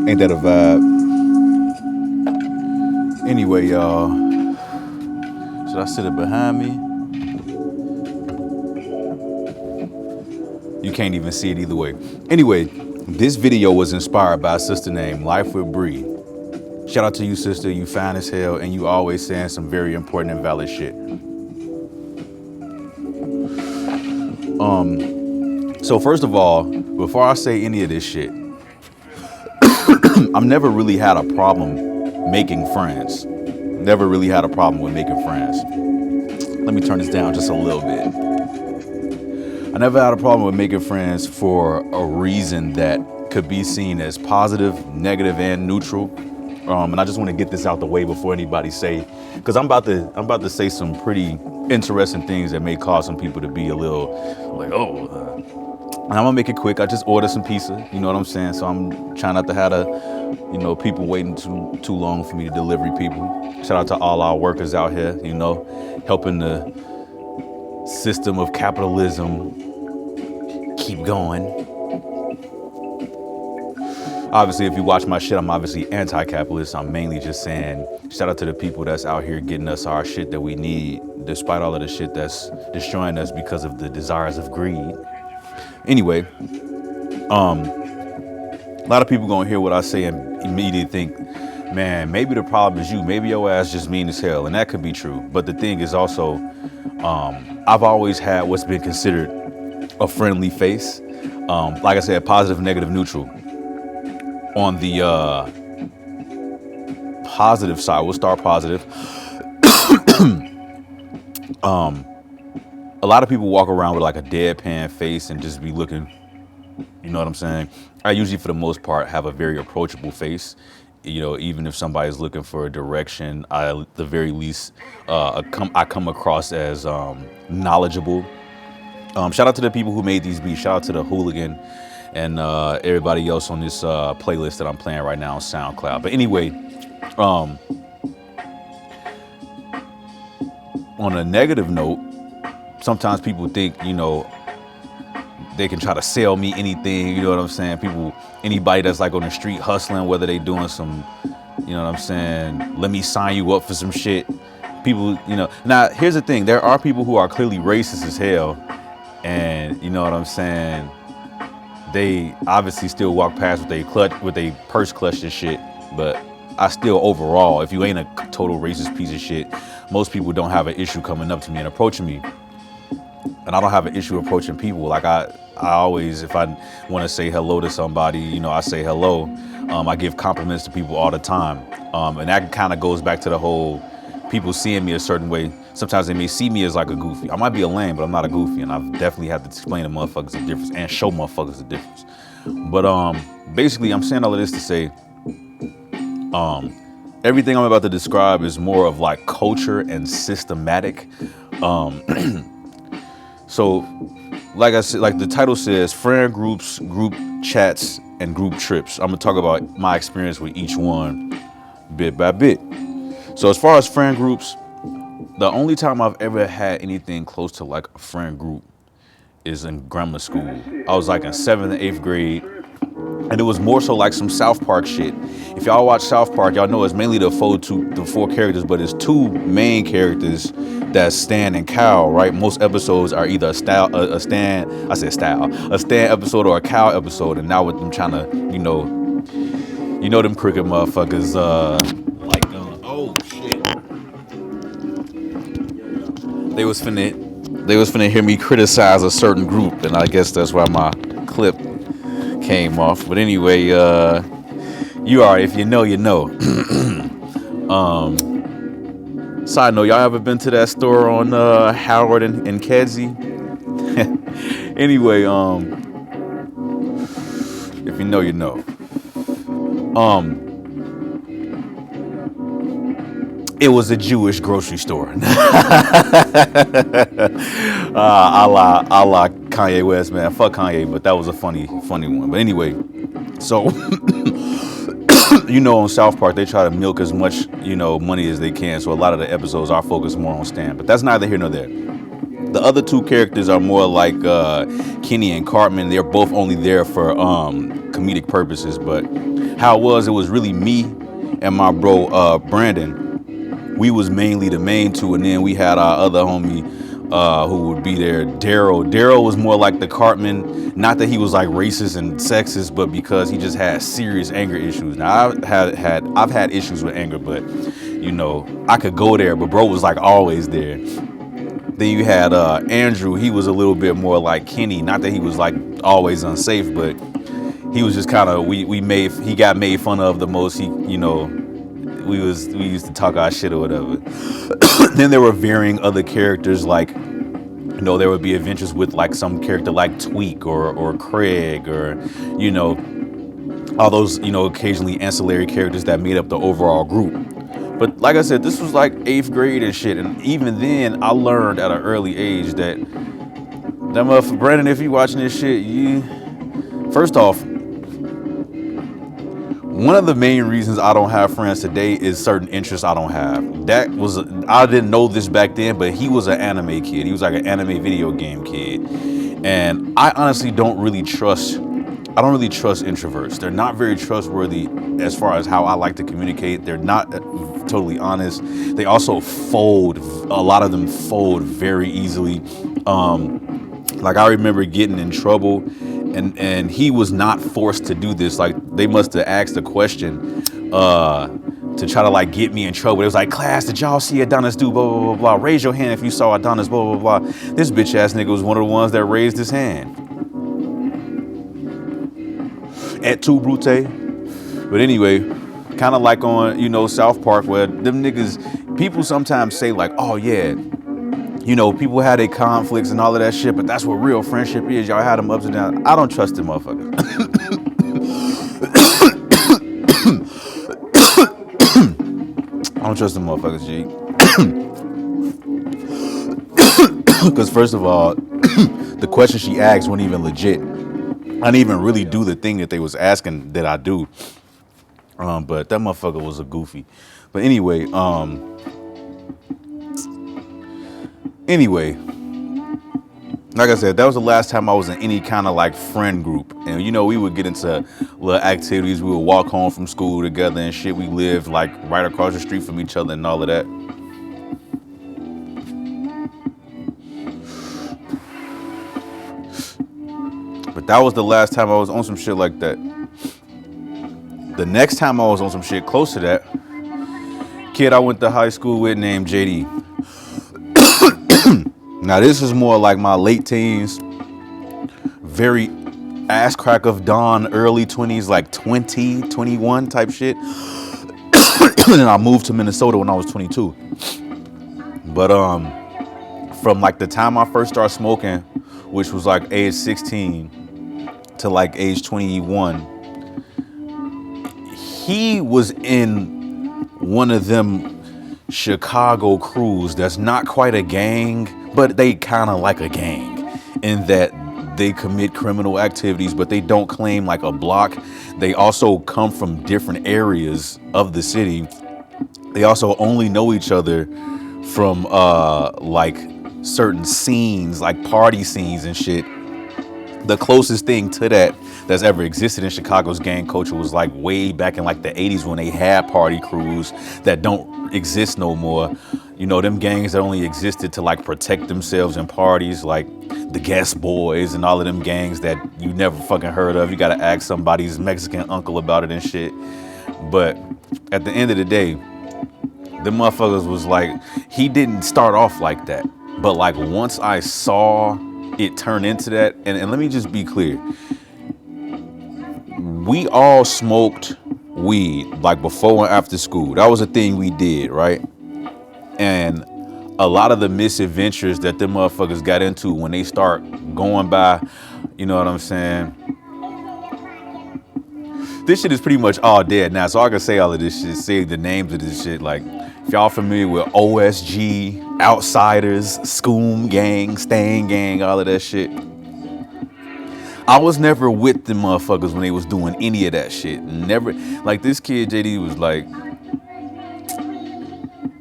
Ain't that a vibe? Anyway, y'all, should I sit it behind me? You can't even see it either way. Anyway, this video was inspired by a sister named Life with Bree. Shout out to you, sister. You fine as hell, and you always saying some very important and valid shit. So first of all, before I say any of this shit, I've never really had a problem making friends. Never really had a problem with making friends. Let me turn this down just a little bit. I never had a problem with making friends for a reason that could be seen as positive, negative, and neutral. And I just want to get this out the way before anybody say, because I'm about to say some pretty interesting things that may cause some people to be a little like, and I'm gonna make it quick. I just ordered some pizza, you know what I'm saying? So I'm trying not to have people waiting too long for me to deliver people. Shout out to all our workers out here, helping the system of capitalism keep going. Obviously, if you watch my shit, I'm obviously anti-capitalist. I'm mainly just saying shout out to the people that's out here getting us our shit that we need, despite all of the shit that's destroying us because of the desires of greed. Anyway, a lot of people gonna hear what I say and immediately think, man, maybe the problem is you. Maybe your ass just mean as hell, and that could be true. But the thing is also, I've always had what's been considered a friendly face. Like I said, positive, negative, neutral. On the positive side, we'll start positive. A lot of people walk around with like a deadpan face and just be looking, you know what I'm saying? I usually, for the most part, have a very approachable face. Even if somebody's looking for a direction, at the very least, I come across as knowledgeable. Shout out to the people who made these beats. Shout out to the Hooligan and everybody else on this playlist that I'm playing right now on SoundCloud. But anyway, on a negative note, sometimes people think, they can try to sell me anything, you know what I'm saying? Anybody that's like on the street hustling, whether they doing some, you know what I'm saying, let me sign you up for some shit. People, now here's the thing, there are people who are clearly racist as hell, and you know what I'm saying, they obviously still walk past with a purse clutched and shit, but I still overall, if you ain't a total racist piece of shit, most people don't have an issue coming up to me and approaching me. And I don't have an issue approaching people. Like I always, if I want to say hello to somebody, I say hello. I give compliments to people all the time. And that kind of goes back to the whole people seeing me a certain way. Sometimes they may see me as like a goofy. I might be a lame, but I'm not a goofy. And I've definitely had to explain to motherfuckers the difference and show motherfuckers the difference. But basically, I'm saying all of this to say, everything I'm about to describe is more of like culture and systematic. So, like I said, like the title says, friend groups, group chats, and group trips. I'm gonna talk about my experience with each one bit by bit. So as far as friend groups, the only time I've ever had anything close to like a friend group is in grammar school. I was like in 7th and 8th grade. And it was more so like some South Park shit. If y'all watch South Park, y'all know it's mainly the four characters, but it's two main characters, that's Stan and Cal, right? Most episodes are either a Stan episode or a Cal episode. And now with them trying to, them cricket motherfuckers, oh shit. They was finna hear me criticize a certain group, and I guess that's why my clip came off. But anyway, you are, if you know, you know. Side note, y'all ever been to that store on Howard and Kedzie? Anyway, if you know, you know. It was a Jewish grocery store. A la Kanye West, man. Fuck Kanye, but that was a funny one. But anyway, so on South Park, they try to milk as much, money as they can. So a lot of the episodes are focused more on Stan. But that's neither here nor there. The other two characters are more like Kenny and Cartman. They're both only there for comedic purposes. But how it was really me and my bro Brandon. We was mainly the main two, and then we had our other homie who would be there, Daryl. Daryl was more like the Cartman. Not that he was like racist and sexist, but because he just had serious anger issues. Now I've had issues with anger, but you know, I could go there, but bro was like always there. Then you had Andrew. He was a little bit more like Kenny. Not that he was like always unsafe, but he was just kind of he got made fun of the most. He, you know, we used to talk our shit or whatever. Then there were varying other characters, like, you know, there would be adventures with like some character like Tweak or Craig, or, you know, all those, you know, occasionally ancillary characters that made up the overall group. But like I said, this was like 8th grade and shit, and even then I learned at an early age that Brandon, if you watching this shit, first off, one of the main reasons I don't have friends today is certain interests I don't have. I didn't know this back then, but he was an anime kid. He was like an anime video game kid. And I honestly don't really trust introverts. They're not very trustworthy as far as how I like to communicate. They're not totally honest. They also fold. A lot of them fold very easily. Like I remember getting in trouble, and he was not forced to do this. Like they must have asked a question to try to like get me in trouble. It was like, class, did y'all see Adonis do blah blah blah blah? Raise your hand if you saw Adonis blah blah blah. This bitch ass nigga was one of the ones that raised his hand. Et tu, Brute. But anyway, kind of like on, you know, South Park, where them niggas, people sometimes say like, oh yeah, you know, people had their conflicts and all of that shit, but that's what real friendship is. Y'all had them ups and downs. I don't trust them motherfuckers. I don't trust them motherfuckers, G. Because first of all, the question she asked wasn't even legit. I didn't even really do the thing that they was asking that I do. But that motherfucker was a goofy. But anyway, like I said, that was the last time I was in any kind of like friend group. And you know, we would get into little activities. We would walk home from school together and shit. We lived like right across the street from each other and all of that. But that was the last time I was on some shit like that. The next time I was on some shit close to that, kid I went to high school with named JD. Now this is more like my late teens, very ass crack of dawn, early 20s, like 20, 21 type shit. And then I moved to Minnesota when I was 22. But from like the time I first started smoking, which was like age 16 to like age 21, he was in one of them Chicago crews that's not quite a gang, but they kind of like a gang in that they commit criminal activities, but they don't claim like a block. They also come from different areas of the city. They also only know each other from like certain scenes, like party scenes and shit. The closest thing to that that's ever existed in Chicago's gang culture was like way back in like the 80s when they had party crews that don't exist no more. You know, them gangs that only existed to like protect themselves in parties, like the Guest Boys and all of them gangs that you never fucking heard of. You gotta ask somebody's Mexican uncle about it and shit. But at the end of the day, the motherfuckers was like, he didn't start off like that. But like once I saw it turn into that, and let me just be clear, we all smoked weed like before and after school. That was a thing we did, right? And a lot of the misadventures that them motherfuckers got into when they start going by, you know what I'm saying? This shit is pretty much all dead now, so I can say all of this shit, say the names of this shit. Like, if y'all familiar with OSG, Outsiders, Scoom Gang, Stain Gang, all of that shit, I was never with the motherfuckers when they was doing any of that shit. Never. Like, this kid, JD, was like,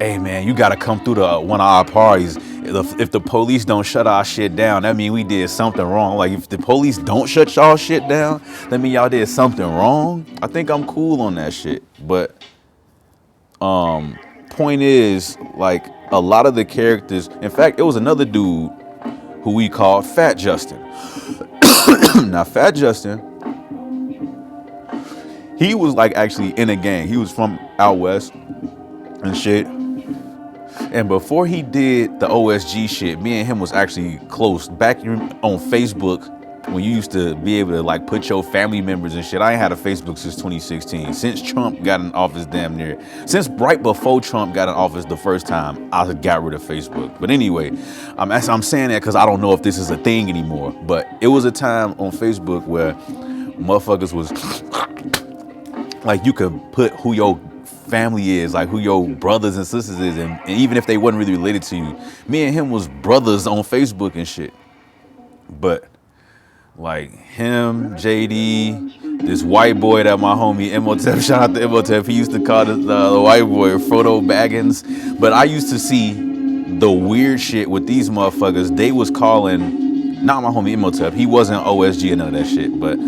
hey, man, you gotta come through to one of our parties. If the police don't shut our shit down, that mean we did something wrong. Like if the police don't shut y'all shit down, that mean y'all did something wrong. I think I'm cool on that shit. But point is, like, a lot of the characters, in fact, it was another dude who we called Fat Justin. Now, Fat Justin, he was like actually in a gang. He was from out west and shit. And before he did the OSG shit, me and him was actually close. Back on Facebook, when you used to be able to like put your family members and shit. I ain't had a Facebook since 2016. Since Trump got in office since right before Trump got in office the first time, I got rid of Facebook. But anyway, I'm saying that because I don't know if this is a thing anymore. But it was a time on Facebook where motherfuckers was like, you could put who your family is, like who your brothers and sisters is, and even if they wasn't really related to you. Me and him was brothers on Facebook and shit. But like him, JD, this white boy that my homie Imhotep, shout out to Imhotep, he used to call the white boy Frodo Baggins. But I used to see the weird shit with these motherfuckers. They was calling, not my homie Imhotep, he wasn't OSG and none of that shit, but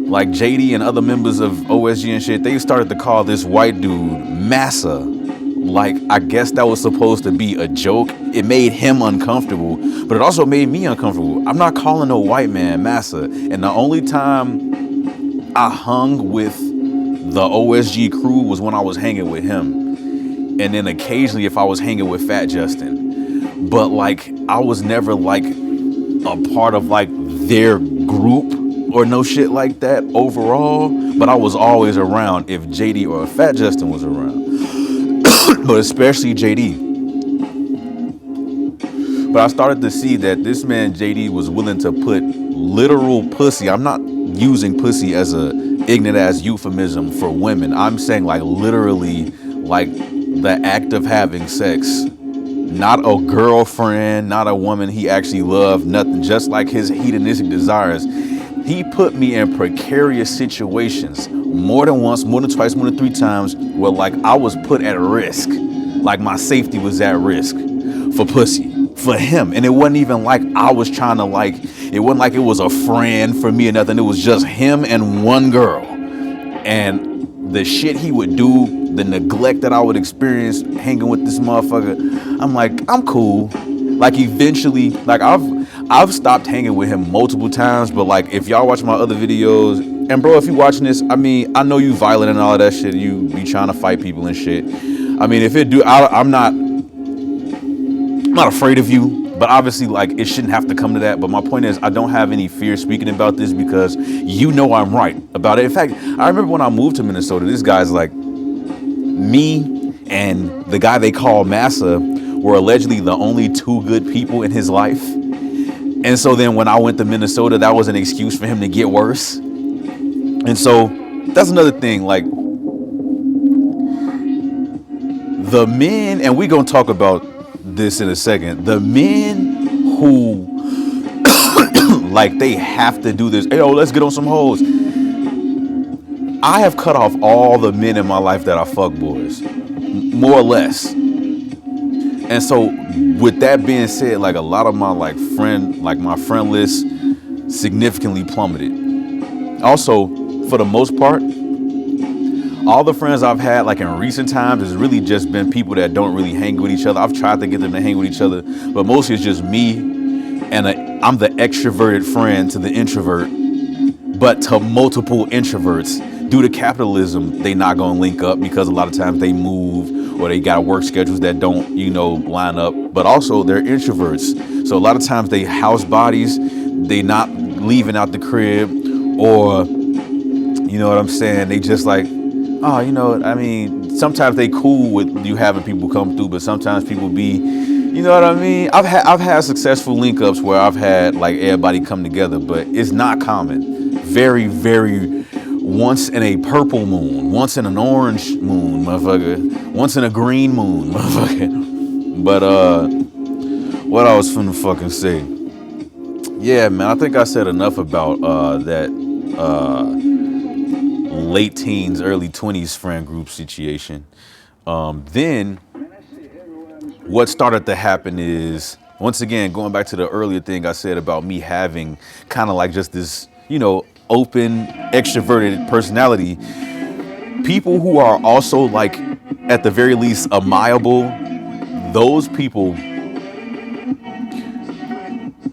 like JD and other members of OSG and shit, they started to call this white dude Massa. Like, I guess that was supposed to be a joke. It made him uncomfortable, but it also made me uncomfortable. I'm not calling no white man Massa. And the only time I hung with the OSG crew was when I was hanging with him. And then occasionally if I was hanging with Fat Justin. But like, I was never like a part of like their group or no shit like that overall. But I was always around if JD or Fat Justin was around. But especially JD. But I started to see that this man JD was willing to put literal pussy. I'm not using pussy as a ignorant ass euphemism for women. I'm saying like literally like the act of having sex. Not a girlfriend, not a woman he actually loved, nothing, just like his hedonistic desires. He put me in precarious situations more than once, more than twice, more than 3 times where like I was put at risk. Like my safety was at risk for pussy, for him. And it wasn't even like I was trying to like, it wasn't like it was a friend for me or nothing. It was just him and one girl. And the shit he would do, the neglect that I would experience hanging with this motherfucker, I'm like, I'm cool. Like eventually, like I've stopped hanging with him multiple times, but like if y'all watch my other videos, and bro, if you watching this, I mean, I know you violent and all of that shit, you be trying to fight people and shit. I mean, if it do, I'm not afraid of you, but obviously like it shouldn't have to come to that. But my point is, I don't have any fear speaking about this because you know I'm right about it. In fact, I remember when I moved to Minnesota, this guy's like, me and the guy they call Massa were allegedly the only 2 good people in his life. And so then when I went to Minnesota, that was an excuse for him to get worse. And so that's another thing, like the men, and we're going to talk about this in a second, the men who like they have to do this, hey, yo, let's get on some hoes. I have cut off all the men in my life that are fuck boys, more or less. And so with that being said, like a lot of my my friend list significantly plummeted. Also, for the most part, all the friends I've had like in recent times has really just been people that don't really hang with each other. I've tried to get them to hang with each other, but mostly it's just me and I'm the extroverted friend to the introvert, but to multiple introverts. Due to capitalism, they not gonna link up because a lot of times they move or they got work schedules that don't, line up. But also they're introverts. So a lot of times they house bodies, they not leaving out the crib, or, you know what I'm saying? They just like, oh, I mean, sometimes they cool with you having people come through, but sometimes people be, you know what I mean? I've had successful link ups where I've had like everybody come together, but it's not common. Very, very once in a purple moon, once in an orange moon, motherfucker, once in a green moon, motherfucker. But what I was finna fucking say. Yeah, man, I think I said enough about that late teens, early 20s friend group situation. Then what started to happen is, once again, going back to the earlier thing I said about me having kind of like just this, open, extroverted personality. People who are also like, at the very least, amiable, those people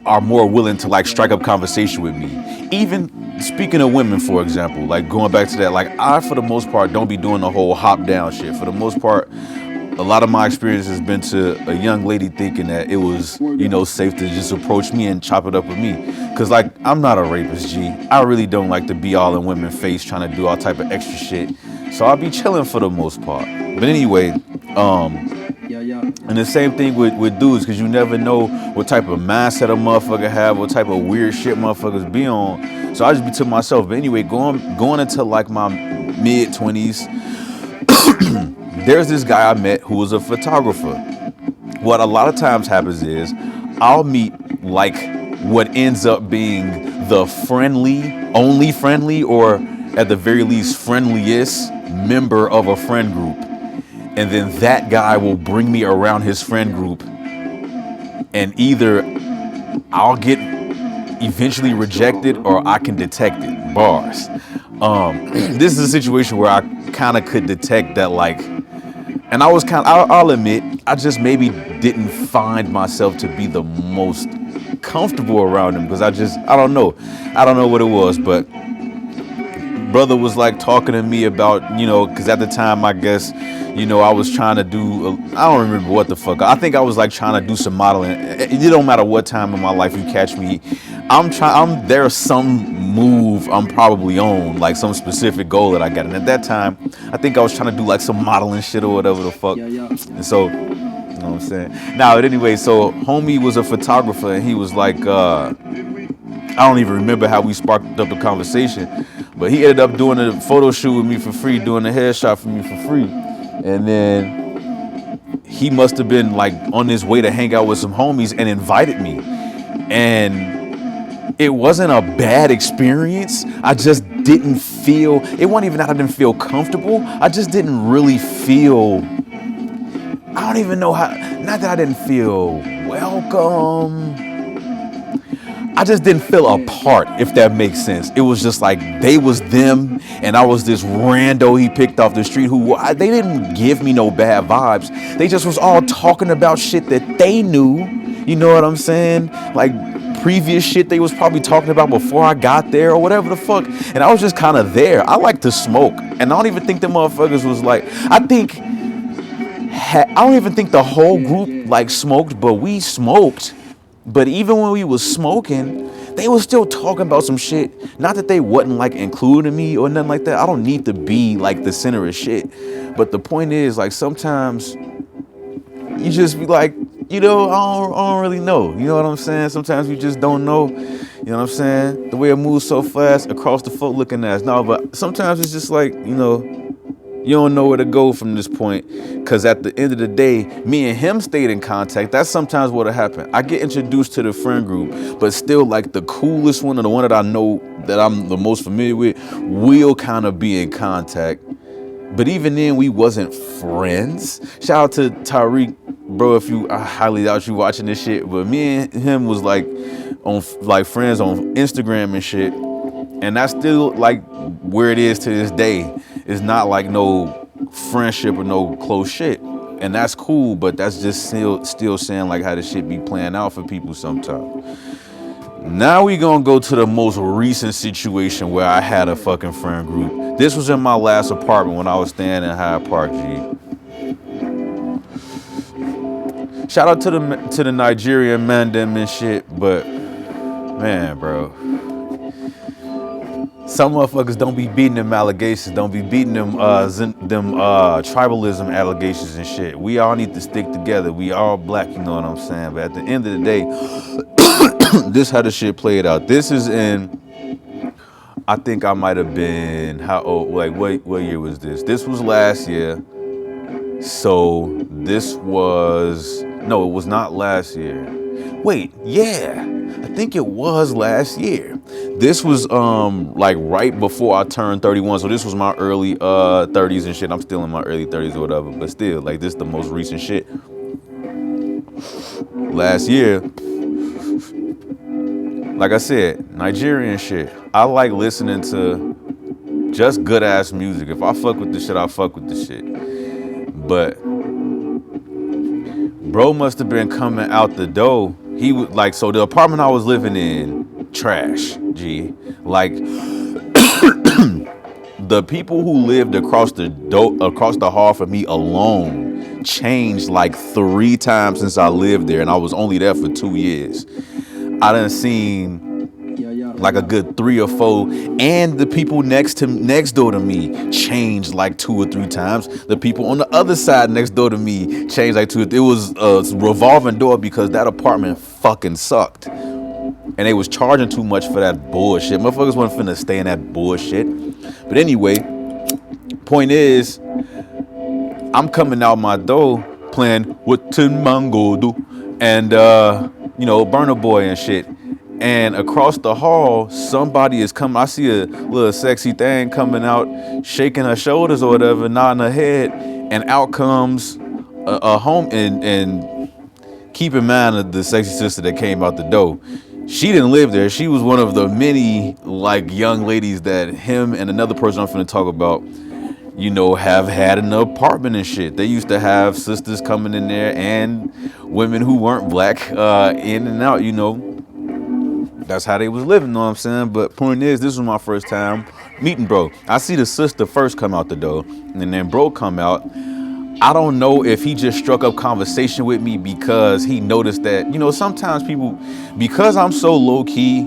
are more willing to like strike up conversation with me. Even speaking of women, for example, like going back to that, like I, for the most part, don't be doing the whole hop down shit. For the most part, a lot of my experience has been to a young lady thinking that it was, safe to just approach me and chop it up with me. Cause like, I'm not a rapist, G. I really don't like to be all in women's face trying to do all type of extra shit. So I'll be chilling for the most part. But anyway, and the same thing with dudes, because you never know what type of mindset a motherfucker have, what type of weird shit motherfuckers be on. So I just be to myself. But anyway, going into like my mid 20s, there's this guy I met who was a photographer. What a lot of times happens is I'll meet like what ends up being the only friendly, or at the very least friendliest member of a friend group. And then that guy will bring me around his friend group, and either I'll get eventually rejected or I can detect it. Bars. This is a situation where I kind of could detect that, like, and I'll admit, I just maybe didn't find myself to be the most comfortable around him, because I don't know what it was, but brother was like talking to me about, because at the time, I guess, I was trying to do, I don't remember what the fuck. I think I was like trying to do some modeling. It don't matter what time in my life you catch me. There's some move I'm probably on, like some specific goal that I got. And at that time, I think I was trying to do like some modeling shit or whatever the fuck. And so, you know what I'm saying? Now, but anyway, so homie was a photographer, and he was like, I don't even remember how we sparked up the conversation, but he ended up doing a photo shoot with me for free, doing a headshot for me for free. And then he must have been like on his way to hang out with some homies and invited me. And it wasn't a bad experience. I just didn't feel, it wasn't even that I didn't feel comfortable. I just didn't really feel, I don't even know how, not that I didn't feel welcome. I just didn't feel a part, if that makes sense. It was just like they was them, and I was this rando he picked off the street who, they didn't give me no bad vibes. They just was all talking about shit that they knew, you know what I'm saying? Like previous shit they was probably talking about before I got there or whatever the fuck. And I was just kind of there. I like to smoke, and I don't even think the motherfuckers was like, I don't even think the whole group like smoked, but we smoked. But even when we was smoking, they was still talking about some shit. Not that they wasn't like including me or nothing like that. I don't need to be like the center of shit. But the point is, like, sometimes you just be like, I don't really know. You know what I'm saying? Sometimes you just don't know. You know what I'm saying? The way it moves so fast across the folk looking ass. No, but sometimes it's just like, you don't know where to go from this point, because at the end of the day, me and him stayed in contact. That's sometimes what'll happen. I get introduced to the friend group, but still like the coolest one, or the one that I know that I'm the most familiar with, will kind of be in contact. But even then, we wasn't friends. Shout out to Tariq, bro, I highly doubt you watching this shit, but me and him was like on like friends on Instagram and shit. And that's still like where it is to this day. It's not like no friendship or no close shit. And that's cool, but that's just still saying like how the shit be playing out for people sometimes. Now we gonna go to the most recent situation where I had a fucking friend group. This was in my last apartment when I was staying in Hyde Park, G. Shout out to the Nigerian man them and shit, but man, bro. Some motherfuckers don't be beating them allegations, don't be beating them tribalism allegations and shit. We all need to stick together. We all black, you know what I'm saying? But at the end of the day, this how the shit played out. This is in, I think I might have been, how old, like what year was this? This was last year. So this was, no, it was not last year. Wait, yeah, I think it was last year. This was like right before I turned 31. So this was my early 30s and shit. I'm still in my early 30s or whatever, but still, like, this is the most recent shit. last year, like I said, Nigerian shit. I like listening to just good ass music. If I fuck with the shit, I fuck with the shit. But bro must have been coming out the door. He was like, so the apartment I was living in, trash, G. Like the people who lived across the hall from me alone changed like 3 times since I lived there, and I was only there for 2 years. I done seen like a good 3 or 4, and the people next door to me changed like 2 or 3 times. The people on the other side next door to me changed like 2. It was a revolving door because that apartment fucking sucked, and they was charging too much for that bullshit. Motherfuckers wasn't finna stay in that bullshit. But anyway, point is, I'm coming out my door playing What Tin Mango Do and Burna Boy and shit. And across the hall, somebody is coming. I see a little sexy thing coming out, shaking her shoulders or whatever, nodding her head, and out comes a home. And keep in mind the sexy sister that came out the door. She didn't live there. She was one of the many like young ladies that him and another person I'm finna talk about, have had an apartment and shit. They used to have sisters coming in there and women who weren't black in and out, That's how they was living, know what I'm saying? But point is, this was my first time meeting bro. I see the sister first come out the door, and then bro come out. I don't know if he just struck up conversation with me because he noticed that, sometimes people, because I'm so low key,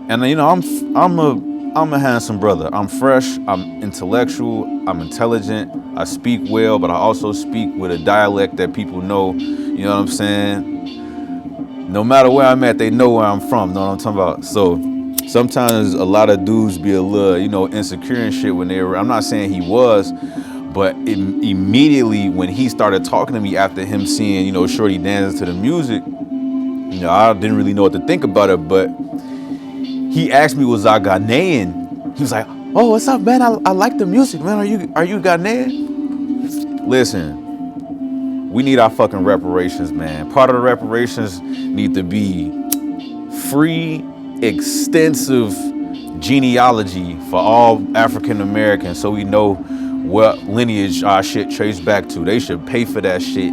and I'm a handsome brother. I'm fresh, I'm intellectual, I'm intelligent, I speak well, but I also speak with a dialect that people know, you know what I'm saying? No matter where I'm at, they know where I'm from, know what I'm talking about? So sometimes a lot of dudes be a little, insecure and shit when they were, I'm not saying he was, but immediately when he started talking to me after him seeing, Shorty dancing to the music, I didn't really know what to think about it, but he asked me, was I Ghanaian? He was like, oh, what's up, man? I like the music, man. Are you Ghanaian? Listen, we need our fucking reparations, man. Part of the reparations need to be free, extensive genealogy for all African Americans so we know what lineage our shit traced back to. They should pay for that shit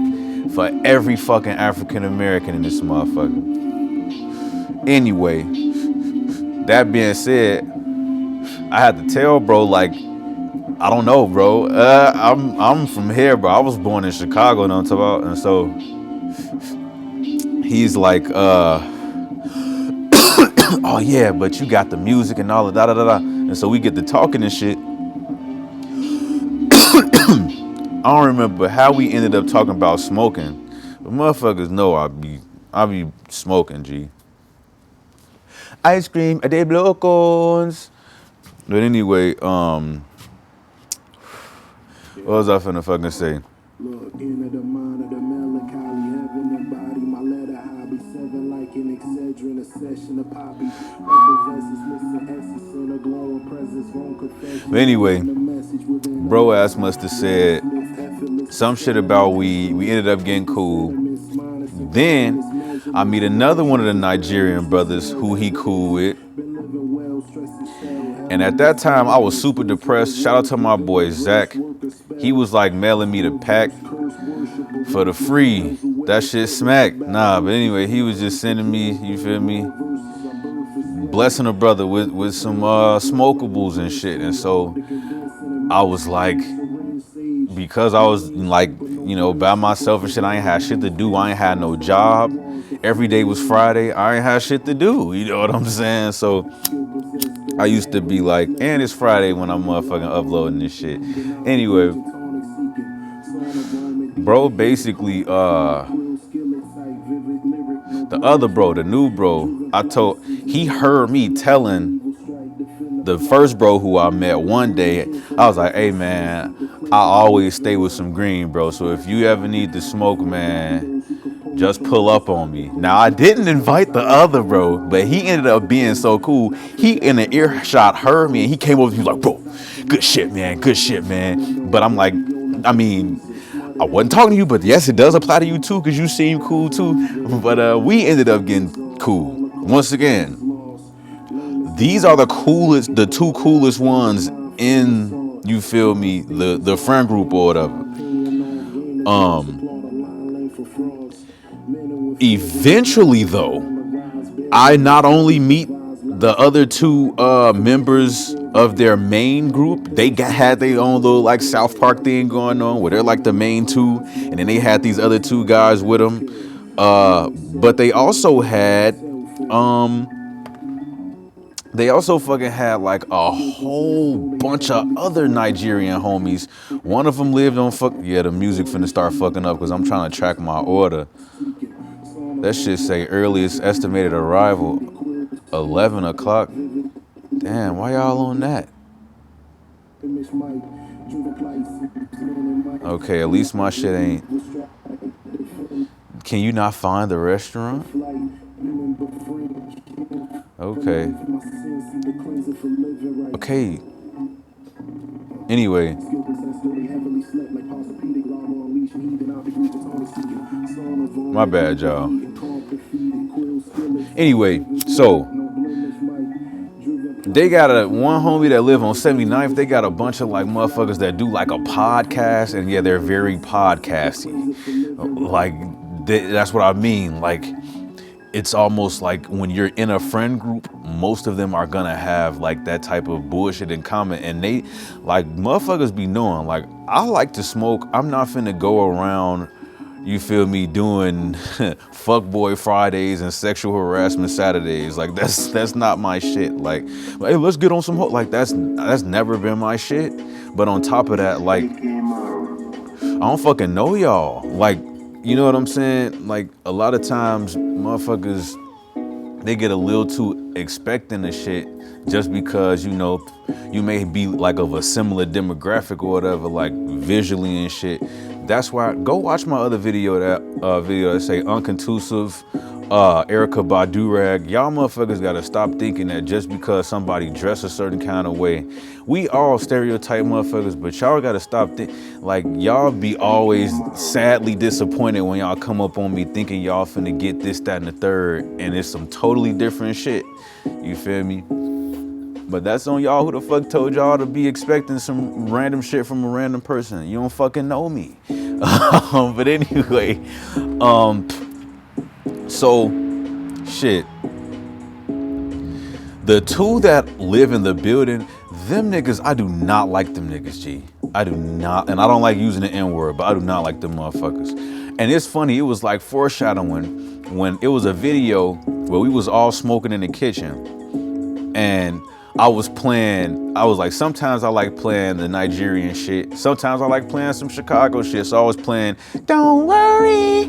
for every fucking African American in this motherfucker. Anyway, that being said, I had to tell bro, like, I don't know, bro. I'm from here, bro. I was born in Chicago, you know what I'm talking about? And so he's like, oh yeah, but you got the music and all of that, And so we get to talking and shit. I don't remember how we ended up talking about smoking, but motherfuckers know I be smoking, G. Ice cream, they blow cones. But anyway, what was I finna fucking say? Look into the mind of the melancholy, heaven and body, my letter hobby, 7 like an Excedrin, a session of poppy. But anyway, bro ass must have said some shit about weed. We ended up getting cool. Then I meet another one of the Nigerian brothers who he cool with. And at that time, I was super depressed. Shout out to my boy, Zach. He was like mailing me the pack for the free. That shit smacked. Nah, but anyway, he was just sending me, you feel me? Blessing a brother with some smokables and shit. And so I was like, because I was like, by myself and shit, I ain't had shit to do. I ain't had no job. Every day was Friday. I ain't had shit to do. You know what I'm saying? So I used to be like, and it's Friday when I'm motherfucking uploading this shit. Anyway, bro, basically, the other bro, the new bro, he heard me telling the first bro who I met one day, I was like, hey man, I always stay with some green, bro. So if you ever need to smoke, man, just pull up on me. Now, I didn't invite the other bro, but he ended up being so cool. He in the earshot heard me and he came over to me like, bro, good shit, man. But I'm like, I wasn't talking to you, but yes, it does apply to you too, because you seem cool too. But we ended up getting cool. Once again, these are the two coolest ones in, you feel me, the friend group or whatever. Eventually though, I not only meet the other two members of their main group. Had their own little like South Park thing going on where they're like the main two, and then they had these other two guys with them. But they also fucking had like a whole bunch of other Nigerian homies. One of them lived on the music finna start fucking up because I'm trying to track my order. That shit say earliest estimated arrival 11 o'clock. Damn, why y'all on that? Okay, at least my shit ain't. Can you not find the restaurant? Okay. Okay. Anyway. My bad, y'all. Anyway, so they got one homie that live on 79th. They got a bunch of like motherfuckers that do like a podcast, and yeah, they're very podcasty. Like that's what I mean. Like it's almost like when you're in a friend group, most of them are gonna have like that type of bullshit in common, and they like motherfuckers be knowing. Like I like to smoke. I'm not finna go around, you feel me, doing fuckboy Fridays and sexual harassment Saturdays. Like that's not my shit. Like, hey, let's get on some like that's never been my shit. But on top of that, like I don't fucking know y'all. Like, you know what I'm saying? Like a lot of times motherfuckers, they get a little too expecting the shit just because, you know, you may be like of a similar demographic or whatever, like visually and shit. That's why go watch my other video that say Uncontusive, Erykah Badu. Y'all motherfuckers gotta stop thinking that just because somebody dress a certain kind of way, we all stereotype motherfuckers, but y'all gotta stop like y'all be always sadly disappointed when y'all come up on me thinking y'all finna get this, that, and the third, and it's some totally different shit. You feel me? But that's on y'all. Who the fuck told y'all to be expecting some random shit from a random person? You don't fucking know me. But anyway, so shit. The two that live in the building, them niggas, I do not like them niggas, G. I do not, and I don't like using the N-word, but I do not like them motherfuckers. And it's funny, it was like foreshadowing when it was a video where we was all smoking in the kitchen, and I was like, sometimes I like playing the Nigerian shit. Sometimes I like playing some Chicago shit. So I was playing Don't Worry.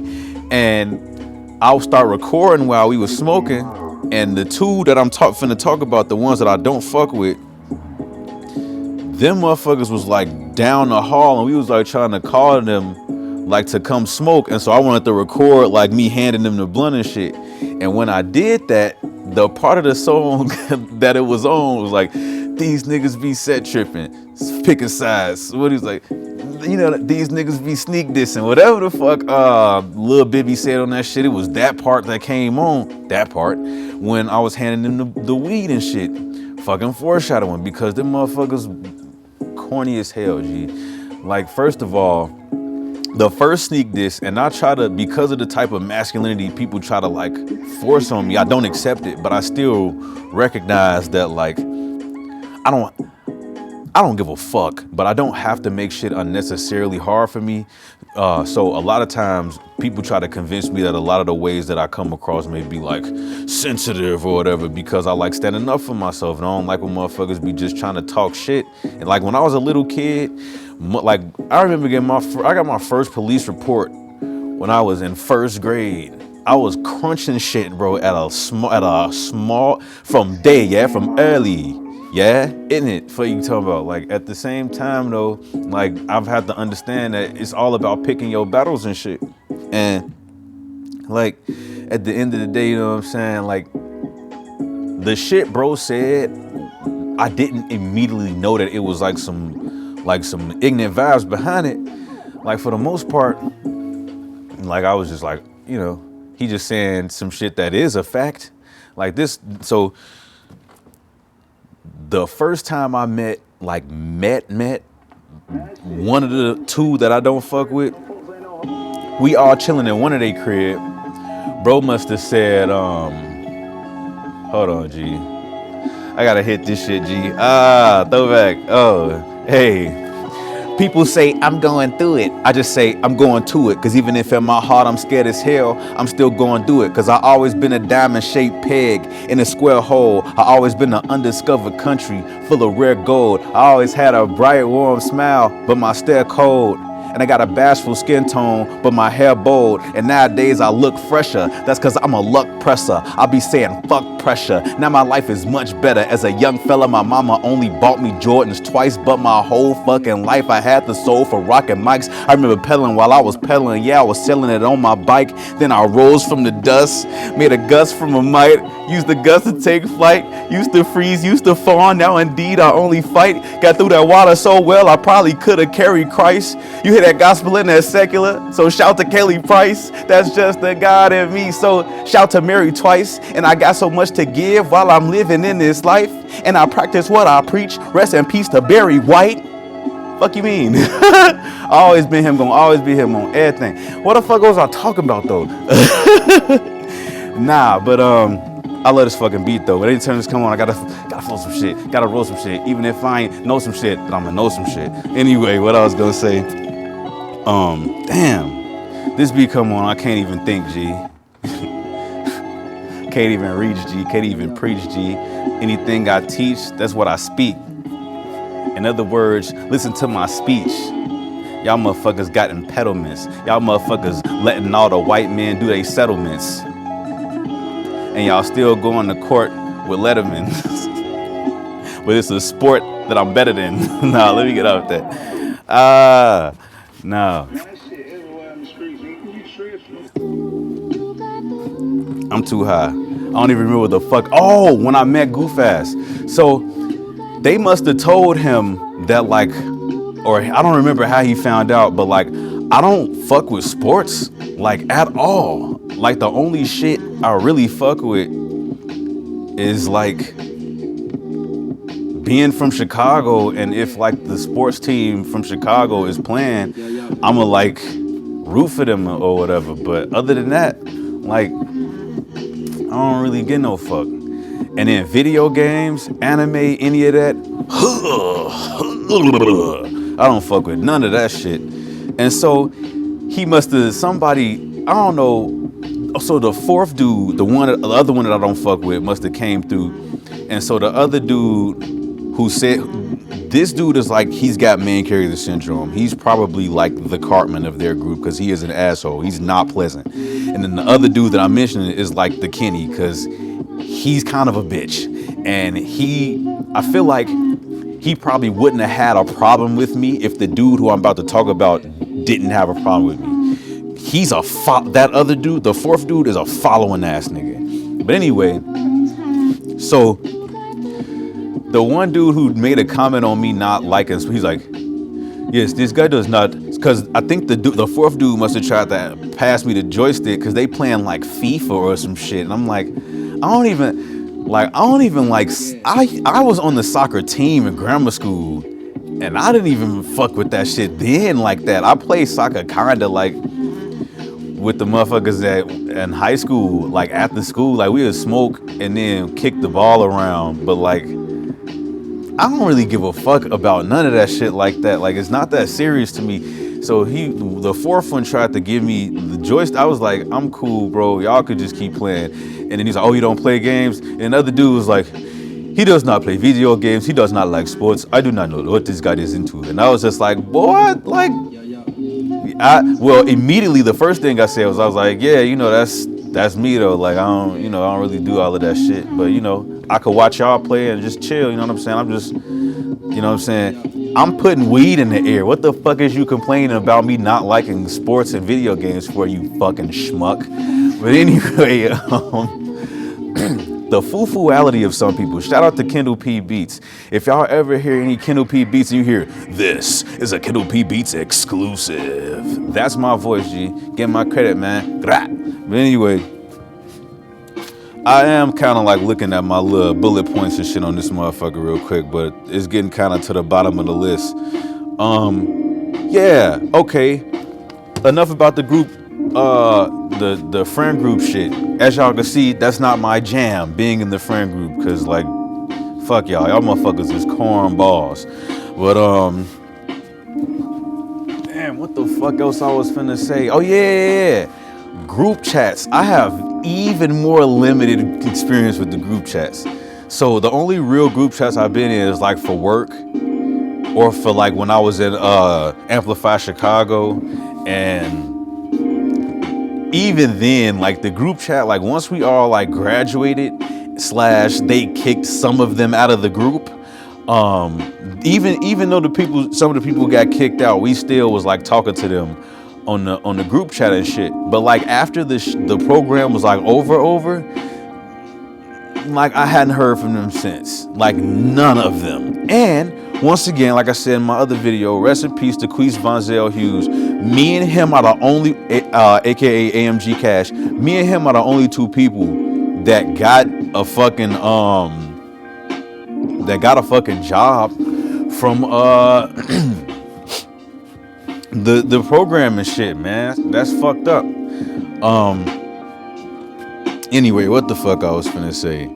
And I'll start recording while we was smoking. And the two that I'm finna talk about, the ones that I don't fuck with, them motherfuckers was like down the hall, and we was like trying to call them like to come smoke. And so I wanted to record like me handing them the blunt and shit. And when I did that, the part of the song that it was on was like, these niggas be set tripping, picking sides. What he's like, you know, these niggas be sneak dissing, whatever the fuck Lil Bibby said on that shit. It was that part that came on, that part, when I was handing them the weed and shit. Fucking foreshadowing, because them motherfuckers corny as hell, G. Like, first of all, the first sneak diss, and I try to, because of the type of masculinity people try to like force on me, I don't accept it, but I still recognize that like, I don't give a fuck, but I don't have to make shit unnecessarily hard for me. So a lot of times people try to convince me that a lot of the ways that I come across may be like sensitive or whatever, because I like standing up for myself, and I don't like when motherfuckers be just trying to talk shit. And like when I was a little kid, like I remember I got my first police report when I was in first grade. I was crunching shit, bro, at a small from early. Yeah, isn't it? For you talking about, like, at the same time though, like I've had to understand that it's all about picking your battles and shit. And like at the end of the day, you know what I'm saying? Like the shit bro said, I didn't immediately know that it was like some ignorant vibes behind it. like for the most part, like I was just like, you know, he just saying some shit that is a fact. Like this, so the first time I met one of the two that I don't fuck with, we all chilling in one of their crib. Bro must have said, hold on, G. I gotta hit this shit, G. Throwback. Oh, hey. People say I'm going through it. I just say I'm going to it. Cause even if in my heart I'm scared as hell, I'm still going through it. Cause I always been a diamond shaped peg in a square hole. I always been an undiscovered country full of rare gold. I always had a bright warm smile, but my stare cold. And I got a bashful skin tone, but my hair bold. And nowadays I look fresher. That's cause I'm a luck presser. I'll be saying fuck pressure. Now my life is much better. As a young fella, my mama only bought me Jordans twice, but my whole fucking life I had the soul for rocking mics. I remember pedaling while I was pedaling. Yeah, I was selling it on my bike. Then I rose from the dust, made a gust from a mite, used the gust to take flight, used to freeze, used to fawn. Now indeed I only fight. Got through that water so well I probably could have carried Christ. You hear that gospel and that secular, so shout to Kelly Price. That's just the God in me. So shout to Mary twice. And I got so much to give while I'm living in this life, and I practice what I preach. Rest in peace to Barry White. Fuck you mean? I always been him, gonna always be him on everything. What the fuck was I talking about though? Nah, but I love this fucking beat though. But anytime this come on, I gotta flow some shit, gotta roll some shit. Even if I ain't know some shit, but I'ma know some shit. Anyway, what I was gonna say, damn, this beat come on, I can't even think, G. Can't even reach, G. Can't even preach, G. Anything I teach, that's what I speak. In other words, listen to my speech. Y'all motherfuckers got impediments. Y'all motherfuckers letting all the white men do their settlements. And y'all still going to court with Letterman. But it's a sport that I'm better than. Nah, let me get off that. No. I'm too high. I don't even remember what the fuck. Oh, when I met Goof Ass. So they must have told him that, like, or I don't remember how he found out, but like, I don't fuck with sports, like, at all. Like, the only shit I really fuck with is like being from Chicago, and if like the sports team from Chicago is playing, I'ma like root for them or whatever. But other than that, like, I don't really get no fuck. And then video games, anime, any of that, I don't fuck with none of that shit. And so he must have, somebody, I don't know. So the fourth dude, the other one that I don't fuck with, must have came through. And so the other dude who said, this dude is like, he's got man carrier syndrome. He's probably like the Cartman of their group because he is an asshole. He's not pleasant. And then the other dude that I mentioned is like the Kenny, because he's kind of a bitch. And I feel like he probably wouldn't have had a problem with me if the dude who I'm about to talk about didn't have a problem with me. He's that other dude, the fourth dude, is a following ass nigga. But anyway, so the one dude who made a comment on me not liking, he's like, yes, this guy does not, because I think the fourth dude must have tried to pass me the joystick because they playing like FIFA or some shit. And I'm like, I was on the soccer team in grammar school, and I didn't even fuck with that shit then like that. I played soccer kinda like with the motherfuckers in high school, like after school, like we would smoke and then kick the ball around. But like, I don't really give a fuck about none of that shit like that. Like, it's not that serious to me. So the fourth one tried to give me the joystick. I was like, I'm cool, bro. Y'all could just keep playing. And then he's like, oh, you don't play games? And another dude was like, he does not play video games. He does not like sports. I do not know what this guy is into. And I was just like, boy, like, well, immediately the first thing I said was, I was like, yeah, you know, that's me though. Like, I don't really do all of that shit. But, you know, I could watch y'all play and just chill. You know what I'm saying? I'm just, you know what I'm saying? I'm putting weed in the air. What the fuck is you complaining about me not liking sports and video games for, you fucking schmuck? But anyway, the foo-fooality of some people. Shout out to Kendall P Beats. If y'all ever hear any Kendall P Beats and you hear, this is a Kendall P Beats exclusive. That's my voice, G. Get my credit, man. But anyway, I am kind of like looking at my little bullet points and shit on this motherfucker real quick, but it's getting kind of to the bottom of the list. Yeah, okay. Enough about the group, the friend group shit. As y'all can see, that's not my jam, being in the friend group, cause like, fuck y'all motherfuckers is cornballs. But damn, what the fuck else I was finna say? Oh yeah. Group chats. I have even more limited experience with the group chats. So the only real group chats I've been in is like for work or for like when I was in Amplify Chicago. And even then, like the group chat, like once we all like graduated / they kicked some of them out of the group. Even though some of the people got kicked out, we still was like talking to them on the group chat and shit. But like after the program was like over, like I hadn't heard from them since, like none of them. And once again, like I said in my other video, rest in peace to Queese Vonzel Hughes. Me and him are the only, aka AMG Cash. Me and him are the only two people that got a fucking job from the program and shit, man. That's fucked up. Anyway, what the fuck I was finna say?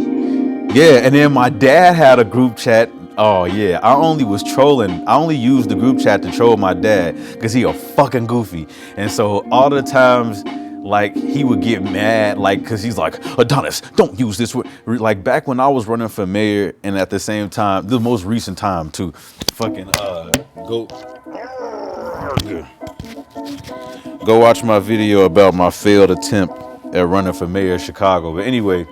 Yeah, and then my dad had a group chat. Oh yeah, I only was trolling. I only used the group chat to troll my dad because he a fucking goofy. And so all the times, like he would get mad, like because he's like, Adonis, don't use this word. Like back when I was running for mayor, and at the same time, the most recent time too, fucking go watch my video about my failed attempt at running for mayor of Chicago. But anyway,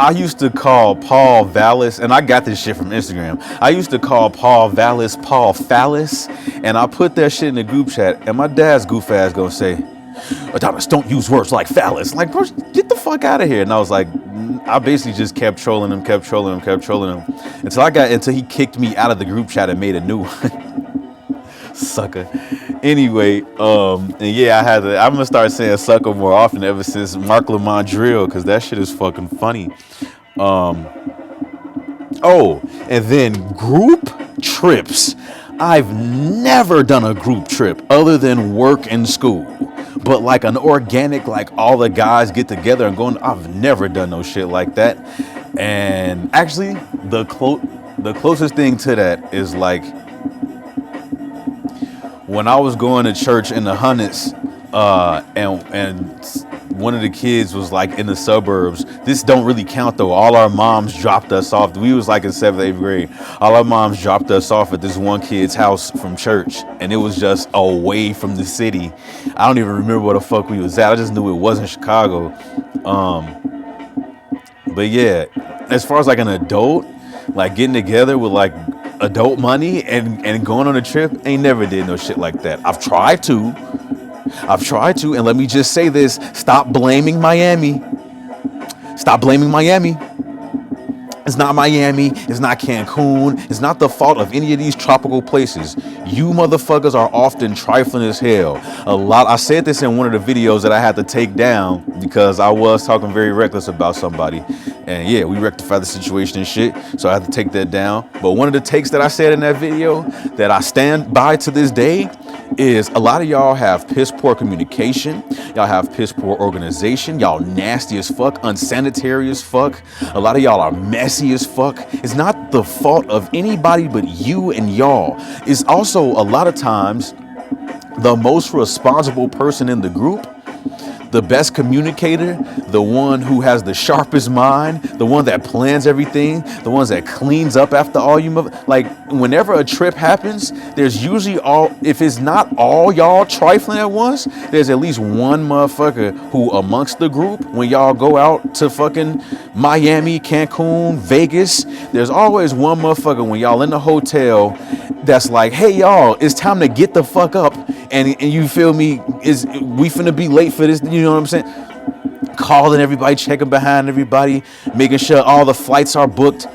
I used to call Paul Vallis, and I got this shit from Instagram. I used to call Paul Vallis Paul Phallus, and I put that shit in the group chat, and my dad's goof ass gonna say, Adonis, don't use words like phallus. Like, bro, get the fuck out of here. And I was like, I basically just kept trolling him until he kicked me out of the group chat and made a new one. Sucker. Anyway, and yeah, I'm gonna start saying sucker more often ever since Mark Lamont drill, because that shit is fucking funny. Oh, and then group trips. I've never done a group trip other than work and school, but like an organic, like all the guys get together and going. I've never done no shit like that. And actually, the closest thing to that is like when I was going to church in the Hunnits, and one of the kids was like in the suburbs. This don't really count though. All our moms dropped us off. We was like in 7th, 8th grade. All our moms dropped us off at this one kid's house from church, and it was just away from the city. I don't even remember where the fuck we was at. I just knew it wasn't Chicago. But yeah, as far as like an adult, like getting together with like adult money and going on a trip, ain't never did no shit like that. I've tried to, and let me just say this: stop blaming Miami. Stop blaming Miami. It's not Miami. It's not Cancun. It's not the fault of any of these tropical places. You motherfuckers are often trifling as hell. I said this in one of the videos that I had to take down because I was talking very reckless about somebody. And yeah, we rectified the situation and shit. So I had to take that down. But one of the takes that I said in that video that I stand by to this day is a lot of y'all have piss poor communication. Y'all have piss poor organization. Y'all nasty as fuck, unsanitary as fuck. A lot of y'all are messy as fuck. It's not the fault of anybody but you and y'all. It's also a lot of times the most responsible person in the group, the best communicator, the one who has the sharpest mind, the one that plans everything, the ones that cleans up after all you like whenever a trip happens, there's usually if it's not all y'all trifling at once, there's at least one motherfucker who amongst the group, when y'all go out to fucking Miami, Cancun, Vegas, there's always one motherfucker when y'all in the hotel that's like, hey y'all, it's time to get the fuck up, and you feel me, we finna be late for this, you know what I'm saying? calling everybody, checking behind everybody, making sure all the flights are booked.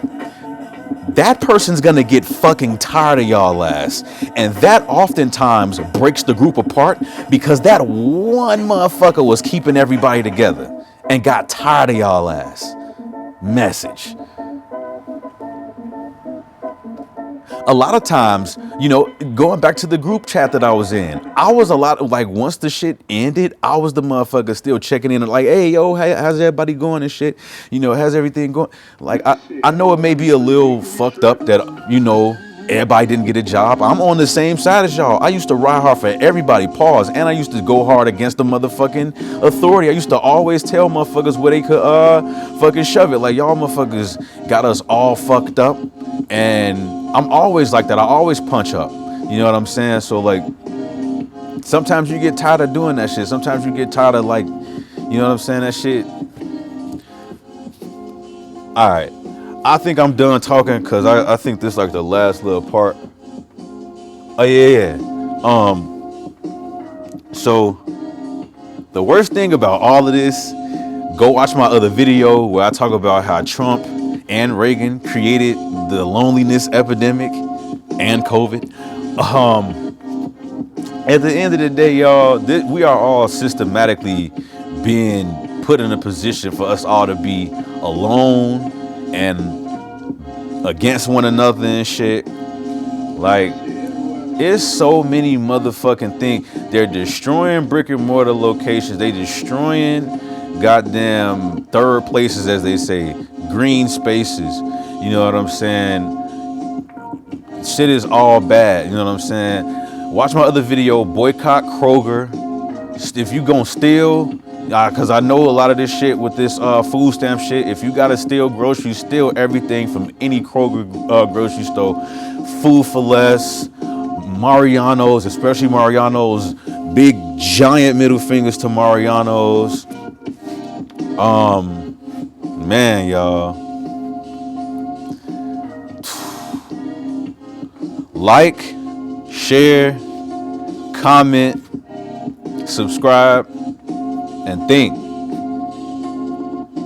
That person's gonna get fucking tired of y'all ass. And that oftentimes breaks the group apart because that one motherfucker was keeping everybody together and got tired of y'all ass. Message. A lot of times, going back to the group chat that I was in, I was a lot of like, once the shit ended, I was the motherfucker still checking in and like, hey, yo, how's everybody going and shit? How's everything going? Like, I know it may be a little fucked up that, everybody didn't get a job. I'm on the same side as y'all. I used to ride hard for everybody, pause. And I used to go hard against the motherfucking authority. I used to always tell motherfuckers where they could fucking shove it. Like, y'all motherfuckers got us all fucked up. And I'm always like that. I always punch up. You know what I'm saying? So like, sometimes you get tired of doing that shit. Sometimes you get tired of like, you know what I'm saying? That shit. All right. I think I'm done talking because I think this is like the last little part. Oh yeah. So the worst thing about all of this, go watch my other video where I talk about how Trump and Reagan created the loneliness epidemic and COVID. At the end of the day, y'all, we are all systematically being put in a position for us all to be alone and against one another and shit. Like, it's so many motherfucking things. They're destroying brick and mortar locations. They destroying goddamn third places, as they say, green spaces. You know what I'm saying? Shit is all bad. You know what I'm saying? Watch my other video, boycott Kroger. If you gonna steal, because I know a lot of this shit with this food stamp shit. If you gotta steal groceries, steal everything from any Kroger grocery store. Food for Less, Mariano's, especially Mariano's. Big giant middle fingers to Mariano's. Man, y'all. Like, share, comment, subscribe, and think.